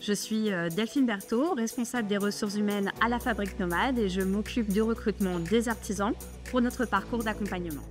Je suis Delphine Berthaud, responsable des ressources humaines à la Fabrique Nomade et je m'occupe du recrutement des artisans pour notre parcours d'accompagnement.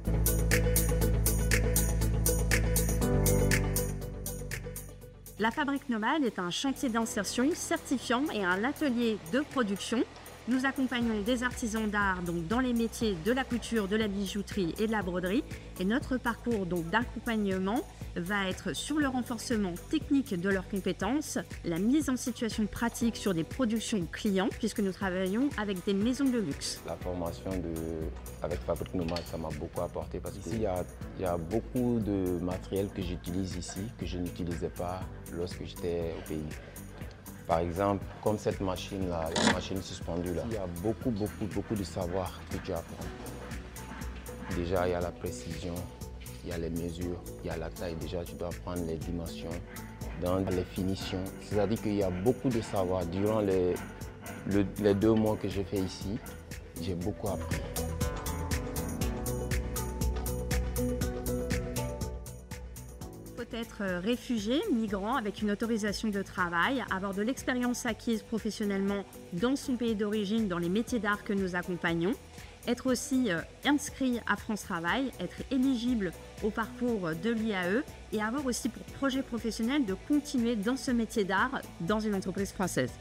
La Fabrique Nomade est un chantier d'insertion certifiant et un atelier de production. Nous accompagnons des artisans d'art dans les métiers de la couture, de la bijouterie et de la broderie. Et notre parcours d'accompagnement va être sur le renforcement technique de leurs compétences, la mise en situation pratique sur des productions clients, puisque nous travaillons avec des maisons de luxe. La formation avec Fabrique Nomade, ça m'a beaucoup apporté parce qu'ici, il y a beaucoup de matériel que j'utilise ici, que je n'utilisais pas lorsque j'étais au pays. Par exemple, comme cette machine-là, la machine suspendue là, il y a beaucoup de savoir que tu apprends. Déjà, il y a la précision, il y a les mesures, il y a la taille. Déjà, tu dois prendre les dimensions, dans les finitions. C'est-à-dire qu'il y a beaucoup de savoir. Durant les 2 mois que j'ai fait ici, j'ai beaucoup appris. Être réfugié, migrant avec une autorisation de travail, avoir de l'expérience acquise professionnellement dans son pays d'origine, dans les métiers d'art que nous accompagnons, être aussi inscrit à France Travail, être éligible au parcours de l'IAE et avoir aussi pour projet professionnel de continuer dans ce métier d'art dans une entreprise française.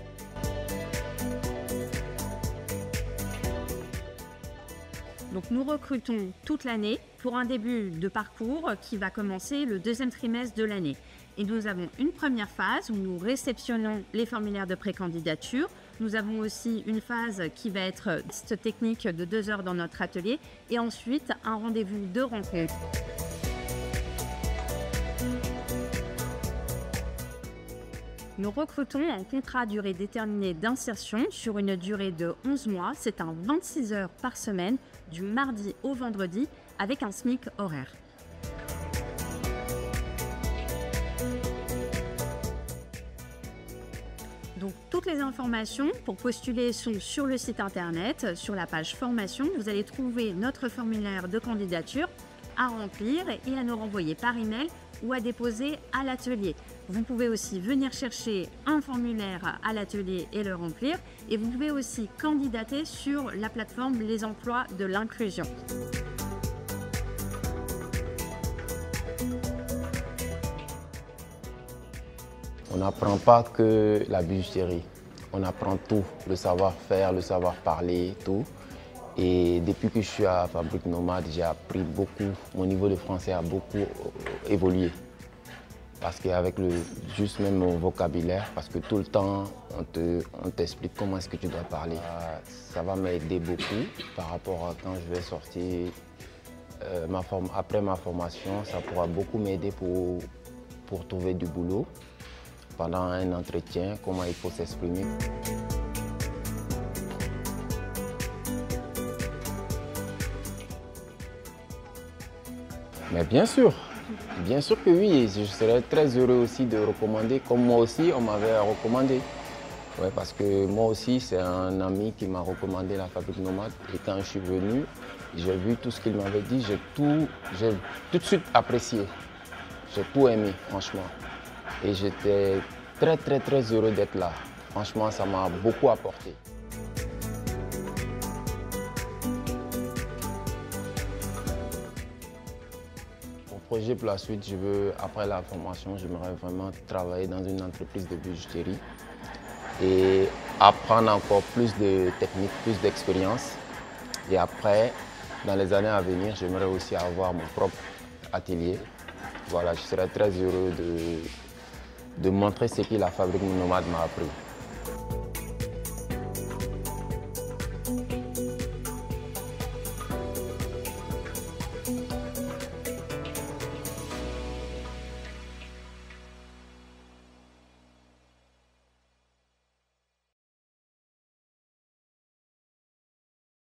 Donc nous recrutons toute l'année pour un début de parcours qui va commencer le 2e trimestre de l'année. Et nous avons une première phase où nous réceptionnons les formulaires de précandidature. Nous avons aussi une phase qui va être technique de 2 heures dans notre atelier et ensuite un rendez-vous de rencontre. Nous recrutons un contrat à durée déterminée d'insertion sur une durée de 11 mois. C'est un 26 heures par semaine, du mardi au vendredi, avec un SMIC horaire. Donc, toutes les informations pour postuler sont sur le site internet, sur la page formation. Vous allez trouver notre formulaire de candidature à remplir et à nous renvoyer par email ou à déposer à l'atelier. Vous pouvez aussi venir chercher un formulaire à l'atelier et le remplir. Et vous pouvez aussi candidater sur la plateforme Les Emplois de l'Inclusion. On n'apprend pas que la bijouterie, on apprend tout, le savoir-faire, le savoir-parler, tout. Et depuis que je suis à Fabrique Nomade, j'ai appris beaucoup. Mon niveau de français a beaucoup évolué. Parce qu'avec juste même mon vocabulaire, parce que tout le temps, on t'explique comment est-ce que tu dois parler. Ça va m'aider beaucoup par rapport à quand je vais sortir après ma formation. Ça pourra beaucoup m'aider pour trouver du boulot pendant un entretien, comment il faut s'exprimer. Mais bien sûr que oui, je serais très heureux aussi de recommander, comme moi aussi on m'avait recommandé. Ouais, parce que moi aussi c'est un ami qui m'a recommandé la Fabrique Nomade et quand je suis venu, j'ai vu tout ce qu'il m'avait dit, j'ai tout de suite apprécié, j'ai tout aimé franchement et j'étais très heureux d'être là. Franchement ça m'a beaucoup apporté. Projet pour la suite, après la formation, j'aimerais vraiment travailler dans une entreprise de bijouterie et apprendre encore plus de techniques, plus d'expérience. Et après, dans les années à venir, j'aimerais aussi avoir mon propre atelier. Voilà, je serais très heureux de montrer ce que la Fabrique Nomade m'a appris.